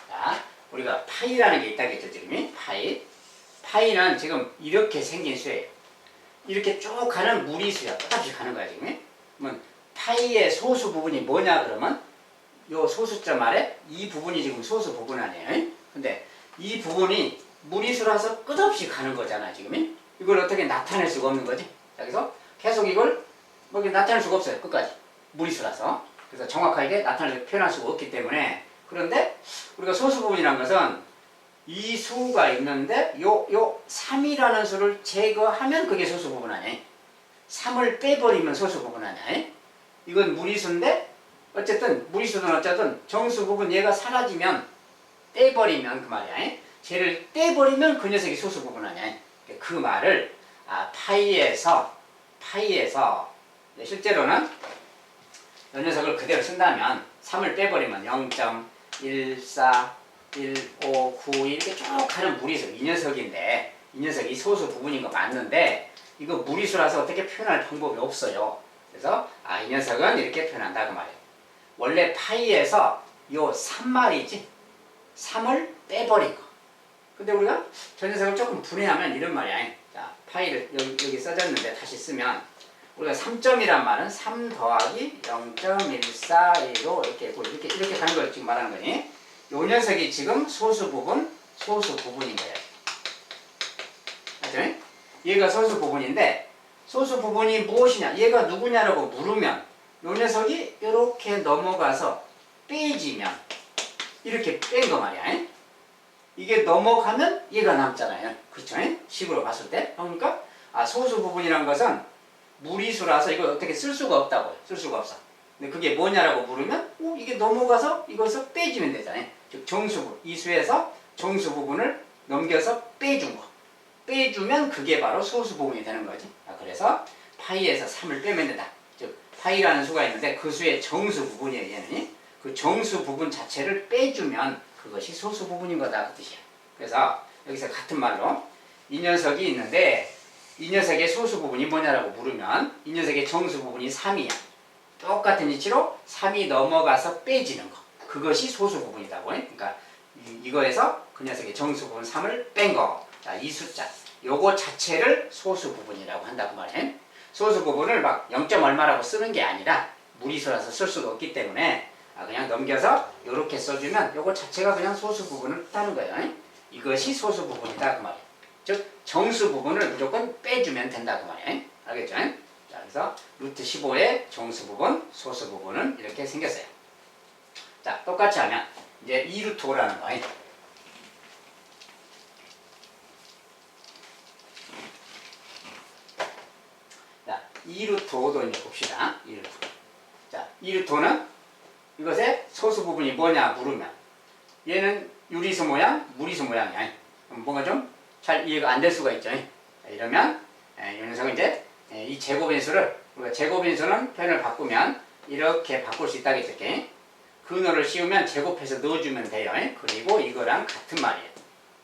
자, 우리가 파이라는 게 있다겠죠, 지금? 파이는 지금 이렇게 생긴 수예요. 이렇게 쭉 가는 무리수야. 똑같이 가는 거야, 지금. 그러면 파이의 소수 부분이 뭐냐, 그러면 요 소수점 아래 이 부분이 지금 소수 부분 아니에요? 근데 이 부분이 무리수라서 끝없이 가는 거잖아, 지금. 이걸 어떻게 나타낼 수가 없는 거지? 자, 그래서 계속 이걸 뭐 나타낼 수가 없어요, 끝까지. 무리수라서. 그래서 정확하게 나타낼 표현할 수가 없기 때문에. 그런데 우리가 소수 부분이라는 것은 이 수가 있는데 요 3이라는 수를 제거하면 그게 소수 부분 아니에요? 3을 빼버리면 소수 부분 아니에요? 이건 무리수인데 어쨌든 무리수든 어쨌든 정수 부분 얘가 사라지면 떼버리면 그 말이야. 쟤를 떼버리면 그 녀석이 소수 부분 아니야. 그 말을 파이에서 실제로는 이 녀석을 그대로 쓴다면 3을 빼버리면 0.14, 15, 92 이렇게 쭉 가는 무리수 이 녀석인데 이 녀석이 소수 부분인 거 맞는데 이거 무리수라서 어떻게 표현할 방법이 없어요. 그래서 이 녀석은 이렇게 표현한다 그 말이에요. 원래 파이에서 요 3말이지 3을 빼버린 거. 근데 우리가 저 녀석을 조금 분해하면 이런 말이야. 자, 파이를 여기 써졌는데 다시 쓰면 우리가 3점이란 말은 3 더하기 0.1415 이렇게 가는 걸 지금 말하는 거니. 요 녀석이 지금 소수 부분인 거예요. 맞죠? 얘가 소수 부분인데 소수 부분이 무엇이냐? 얘가 누구냐라고 물으면 요 녀석이 이렇게 넘어가서 빼지면 이렇게 뺀 거 말이야. 이게 넘어가면 얘가 남잖아요. 그렇죠? 식으로 봤을 때. 그러니까 소수 부분이란 것은 무리수라서 이걸 어떻게 쓸 수가 없다고요. 쓸 수가 없어. 근데 그게 뭐냐라고 물으면 이게 넘어가서 이것을 빼주면 되잖아요. 즉 정수부, 이 수에서 정수 부분을 넘겨서 빼준 거. 빼주면 그게 바로 소수 부분이 되는 거지. 그래서 파이에서 3을 빼면 된다. 즉 파이라는 수가 있는데 그 수의 정수 부분이에요. 얘는. 그 정수 부분 자체를 빼주면 그것이 소수 부분인 거다 그 뜻이야. 그래서 여기서 같은 말로 이 녀석이 있는데 이 녀석의 소수 부분이 뭐냐라고 물으면 이 녀석의 정수 부분이 3이야. 똑같은 위치로 3이 넘어가서 빼지는 거. 그것이 소수 부분이다고. 그러니까 이거에서 그 녀석의 정수 부분 3을 뺀 거. 자, 이 숫자. 요거 자체를 소수 부분이라고 한다고 말해. 소수 부분을 막 0. 얼마라고 쓰는 게 아니라 무리수라서 쓸 수도 없기 때문에 그냥 넘겨서 이렇게 써주면 요거 자체가 그냥 소수 부분을 뜻하는 거예요. 이것이 소수 부분이다 그 말이에요. 즉 정수 부분을 무조건 빼주면 된다 그 말이에요. 알겠죠? 자, 그래서 루트 15의 정수 부분, 소수 부분은 이렇게 생겼어요. 자, 똑같이 하면 이제 2루트 5라는 거예요. 자, 2루트 5도 이제 봅시다. 2루트 5. 자, 2루트 5는 이것의 소수 부분이 뭐냐 물으면 얘는 유리수 모양, 무리수 모양이야. 뭔가 좀 잘 이해가 안 될 수가 있죠. 자, 이러면 이 녀석은 이제 이 제곱인수를 우리가 제곱인수는 표현을 바꾸면 이렇게 바꿀 수 있다겠죠. 근호를 씌우면 제곱해서 넣어주면 돼요. 그리고 이거랑 같은 말이에요.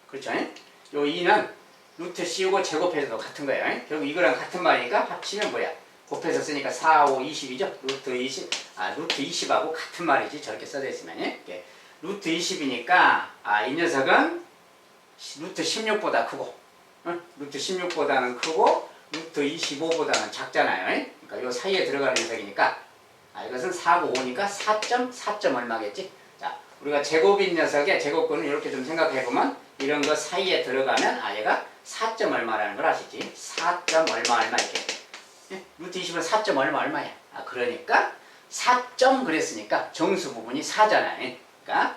그렇죠? 요 2는 루트 씌우고 제곱해서도 같은 거예요. 결국 이거랑 같은 말이니까 합치면 뭐야? 곱해서 쓰니까 4, 5, 20이죠? 루트 20, 루트 20하고 같은 말이지. 저렇게 써져 있으면. 이렇게. 루트 20이니까, 이 녀석은 루트 16보다 크고, 루트 16보다는 크고, 루트 25보다는 작잖아요. 그러니까 요 사이에 들어가는 녀석이니까, 이것은 4고 5니까 4점 얼마겠지? 자, 우리가 제곱인 녀석의 제곱근을 이렇게 좀 생각해보면, 이런 거 사이에 들어가면, 얘가 4점 얼마라는 걸 아시지? 4점 얼마 이렇게. 루트 20은 4점 얼마야? 그러니까 4점 그랬으니까 정수 부분이 4잖아요. 그러니까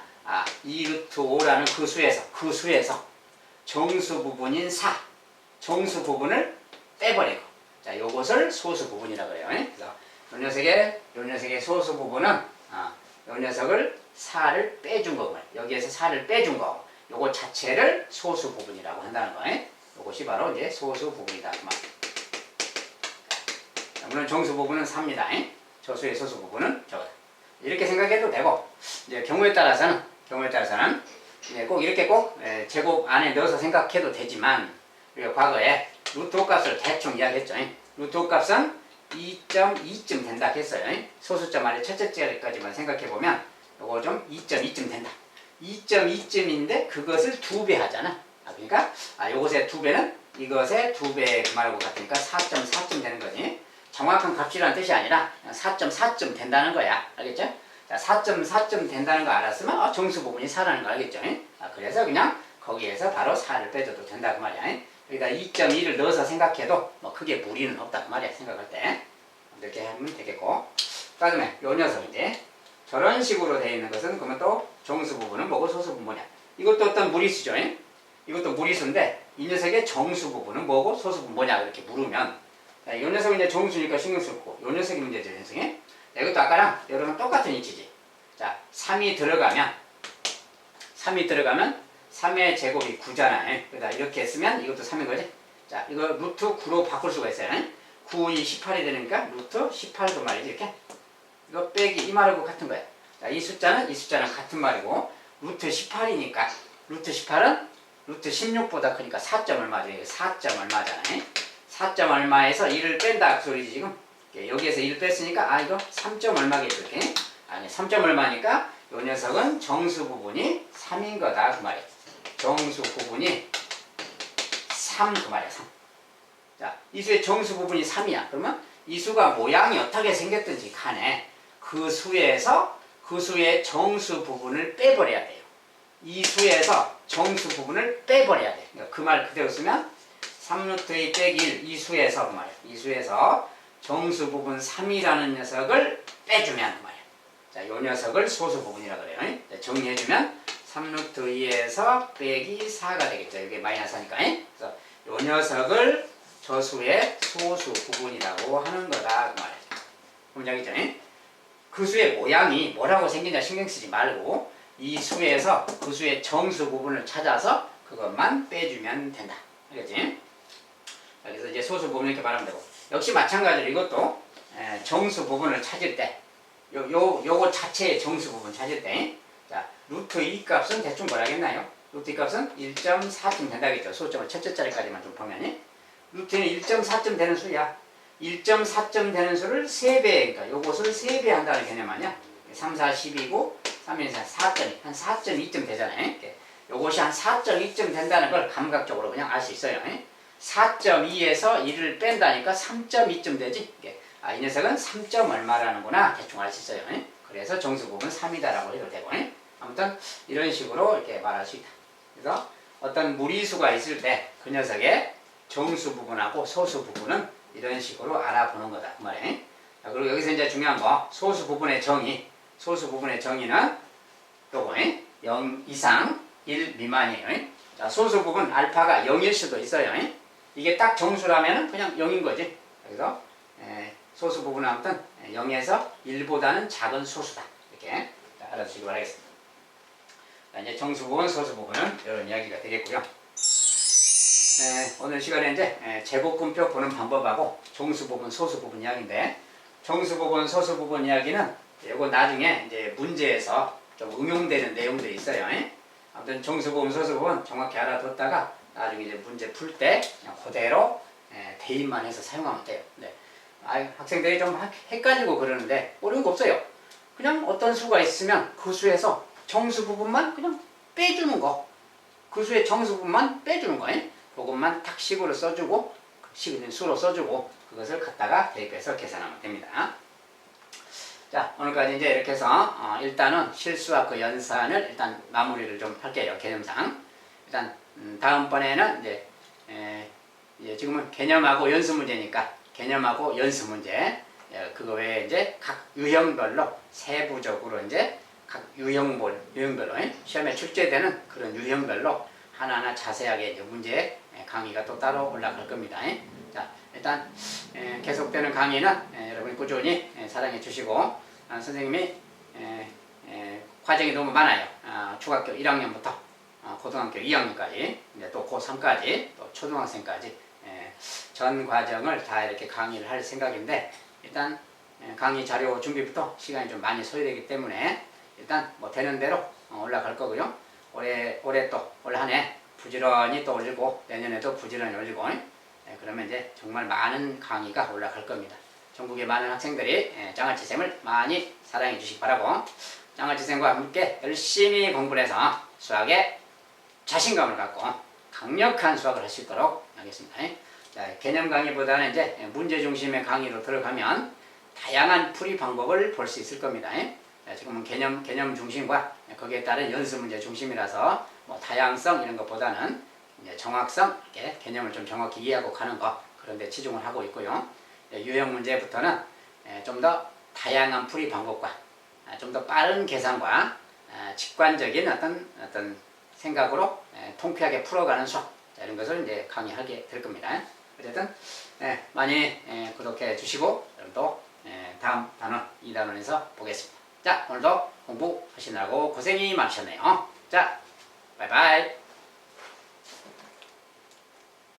2루트 5라는 그 수에서 정수 부분인 4, 정수 부분을 빼버리고, 자, 요것을 소수 부분이라고 해요. 그래서 요 녀석의 소수 부분은 요 녀석을 4를 빼준 거고요. 여기에서 4를 빼준 거, 요거 자체를 소수 부분이라고 한다는 거예요. 요것이 바로 이제 소수 부분이다. 물론 정수 부분은 4입니다. 저수의 소수 부분은 저거다. 이렇게 생각해도 되고, 이제 경우에 따라서는 꼭 이렇게 제곱 안에 넣어서 생각해도 되지만, 우리가 과거에 루트 5 값을 대충 이야기했죠. 루트 5 값은 2.2쯤 된다 했어요. 소수점 아래 첫째 자리까지만 생각해보면 요거 좀 2.2쯤 된다. 2.2쯤인데 그것을 2배 하잖아. 그러니까 요것의 2배는 이것의 2배 말하고 같으니까 4.4쯤 되는 거지. 정확한 값이라는 뜻이 아니라 4.4쯤 된다는 거야. 알겠죠? 자, 4.4쯤 된다는 거 알았으면 정수 부분이 4라는 거 알겠죠? 그래서 그냥 거기에서 바로 4를 빼줘도 된다 그 말이야. 여기다 2.2를 넣어서 생각해도 뭐 크게 무리는 없다 그 말이야. 생각할 때 이렇게 하면 되겠고, 그다음에 요 녀석인데 저런 식으로 되어 있는 것은 그러면 또 정수 부분은 뭐고 소수 부분 뭐냐? 이것도 어떤 무리수죠? 이것도 무리수인데 이 녀석의 정수 부분은 뭐고 소수 부분 뭐냐 이렇게 물으면, 이 녀석은 이제 정수니까 신경 쓸고, 요 녀석이 문제죠, 녀석이. 이것도 아까랑 여러분 똑같은 위치지. 자, 3이 들어가면 3의 제곱이 9잖아요. 그러다 이렇게 했으면 이것도 3인 거지. 자, 이거 루트 9로 바꿀 수가 있어요. 9, 2, 18이 되니까 루트 18도 말이지, 이렇게. 이거 빼기 이 말하고 같은 거야. 자, 이 숫자는 같은 말이고, 루트 18이니까, 루트 18은 루트 16보다 크니까 4점 얼마죠? 4점 얼마잖아요. 4점 얼마에서 1을 뺀다 그 소리지 지금. 여기에서 1을 뺐으니까 이거 3점 얼마겠죠? 이렇게. 3점 얼마니까 요 녀석은 정수 부분이 3인 거다 그 말이에요. 정수 부분이 3 그 말이야. 3. 자, 이 수의 정수 부분이 3이야. 그러면 이 수가 모양이 어떻게 생겼든지 간에 그 수에서 그 수의 정수 부분을 빼버려야 돼요. 이 수에서 정수 부분을 빼버려야 돼. 그러니까 그 말 그대로 쓰면 3루트 2 빼기 1, 이 수에서 그 말이야. 이 수에서 정수 부분 3이라는 녀석을 빼주면 그 말이야. 자, 요 녀석을 소수 부분이라고 그래요. 정리해주면 3루트 2에서 빼기 4가 되겠죠. 이게 마이너스 하니까. 그래서 요 녀석을 저수의 소수 부분이라고 하는 거다 그 말이야. 문장이죠. 그 수의 모양이 뭐라고 생기냐 신경 쓰지 말고 이 수에서 그 수의 정수 부분을 찾아서 그것만 빼주면 된다. 알겠지? 그래서 이제 소수 부분 이렇게 말하면 되고, 역시 마찬가지로 이것도 정수 부분을 찾을 때 요거 자체의 정수 부분 찾을 때, 자, 루트 2 값은 대충 뭐라겠나요? 루트 2 값은 1.4쯤 된다겠죠. 소수점을 첫째 자리까지만 좀 보면 루트는 1.4쯤 되는 수야. 1.4점 되는 수를 3배, 그러니까 요것을 3배 한다는 개념 아니야? 3, 4, 10이고 3에서 4점, 한 4.2점 되잖아요. 이렇게. 요것이 한 4.2점 된다는 걸 감각적으로 그냥 알 수 있어요. 4.2에서 1을 뺀다니까 3.2점 되지. 이게. 아, 이 녀석은 3점 얼마라는구나 대충 알 수 있어요. 그래서 정수부분 3이다라고 해도 되고. 아무튼 이런 식으로 이렇게 말할 수 있다. 그래서 어떤 무리수가 있을 때 그 녀석의 정수 부분하고 소수 부분은 이런 식으로 알아보는 거다. 그 말이에요. 자, 그리고 여기서 이제 중요한 거 소수 부분의 정의. 소수 부분의 정의는 요거 0 이상 1 미만이에요. 자, 소수 부분 알파가 0일 수도 있어요. 이게 딱 정수라면 그냥 0인 거지. 그래서 소수 부분은 아무튼 0에서 1보다는 작은 소수다. 이렇게 알아두시기 바라겠습니다. 자, 이제 정수 부분, 소수 부분은 이런 이야기가 되겠고요. 오늘 시간에 이제 제곱근표 보는 방법하고 정수 부분, 소수 부분 이야기인데 정수 부분, 소수 부분 이야기는 이거 나중에 이제 문제에서 좀 응용되는 내용들이 있어요. 아무튼 정수 부분, 소수 부분 정확히 알아뒀다가 나중에 이제 문제 풀 때 그냥 그대로 대입만 해서 사용하면 돼요. 네. 학생들이 좀 헷갈리고 그러는데 어려운 거 없어요. 그냥 어떤 수가 있으면 그 수에서 정수 부분만 그냥 빼주는 거. 그 수의 정수 부분만 빼주는 거예요. 그것만 딱 식으로 써주고 식은 수로 써주고 그것을 갖다가 대입해서 계산하면 됩니다. 자, 오늘까지 이제 이렇게 해서 일단은 실수와 그 연산을 일단 마무리를 좀 할게요. 개념상. 일단 다음번에는 이제 지금은 개념하고 연수 문제니까 개념하고 연수 문제 그거 외에 이제 각 유형별로 세부적으로 이제 각 유형별로 시험에 출제되는 그런 유형별로 하나하나 자세하게 이제 문제 강의가 또 따로 올라갈 겁니다. 자, 일단 계속되는 강의는 여러분이 꾸준히 사랑해 주시고 선생님이 과정이 너무 많아요. 중학교 1학년부터 고등학교 2학년까지 또 고3까지 또 초등학생까지 전 과정을 다 이렇게 강의를 할 생각인데 일단 강의 자료 준비부터 시간이 좀 많이 소요되기 때문에 일단 뭐 되는 대로 올라갈 거고요. 올해 또 올 한 해 부지런히 또 올리고 내년에도 부지런히 올리고 그러면 이제 정말 많은 강의가 올라갈 겁니다. 전국의 많은 학생들이 장아찌쌤을 많이 사랑해 주시기 바라고 장아찌쌤과 함께 열심히 공부를 해서 수학에 자신감을 갖고 강력한 수학을 할 수 있도록 하겠습니다. 자, 개념 강의보다는 이제 문제 중심의 강의로 들어가면 다양한 풀이 방법을 볼 수 있을 겁니다. 지금은 개념 중심과 거기에 따른 연습 문제 중심이라서 뭐 다양성 이런 것보다는 이제 정확성, 이렇게 개념을 좀 정확히 이해하고 가는 거 그런 데 치중을 하고 있고요. 유형 문제부터는 좀 더 다양한 풀이 방법과 좀 더 빠른 계산과 직관적인 어떤 생각으로 통쾌하게 풀어가는 수업 이런 것을 이제 강의하게 될 겁니다. 어쨌든 많이 구독해 주시고 또 다음 단원 2단원에서 보겠습니다. 자, 오늘도 공부하시느라고 고생이 많으셨네요. 자, 바이바이.